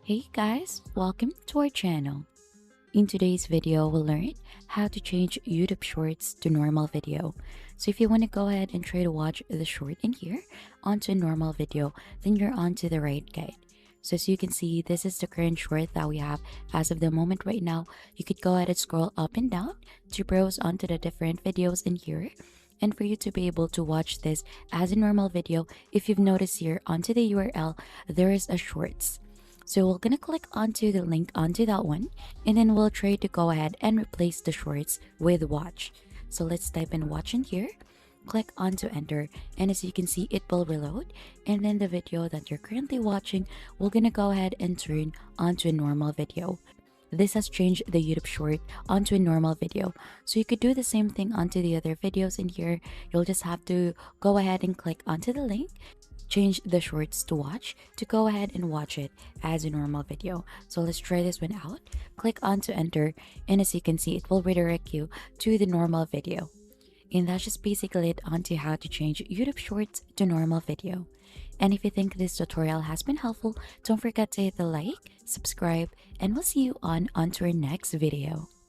Hey guys, welcome to our channel. In today's video, we'll learn how to change YouTube Shorts to normal video. So if you want to go ahead and try to watch the short in here onto a normal video, then you're onto the right guide. So as you can see, this is the current short that we have as of the moment right now. You could go ahead and scroll up and down to browse onto the different videos in here. And for you to be able to watch this as a normal video, if you've noticed here onto the URL, there is a shorts. So we're gonna click onto the link onto that one, and then we'll try to go ahead and replace the shorts with watch. So let's type in watch in here, click onto enter, and as you can see, it will reload, and then the video that you're currently watching, we're gonna go ahead and turn onto a normal video. This has changed the YouTube short onto a normal video. So you could do the same thing onto the other videos in here. You'll just have to go ahead and click onto the link, change the shorts to watch to go ahead and watch it as a normal video. So let's try this one out. Click on to enter, and as you can see, it will redirect you to the normal video. And that's just basically it onto how to change YouTube shorts to normal video. And if you think this tutorial has been helpful, don't forget to hit the like, subscribe, and we'll see you onto our next video.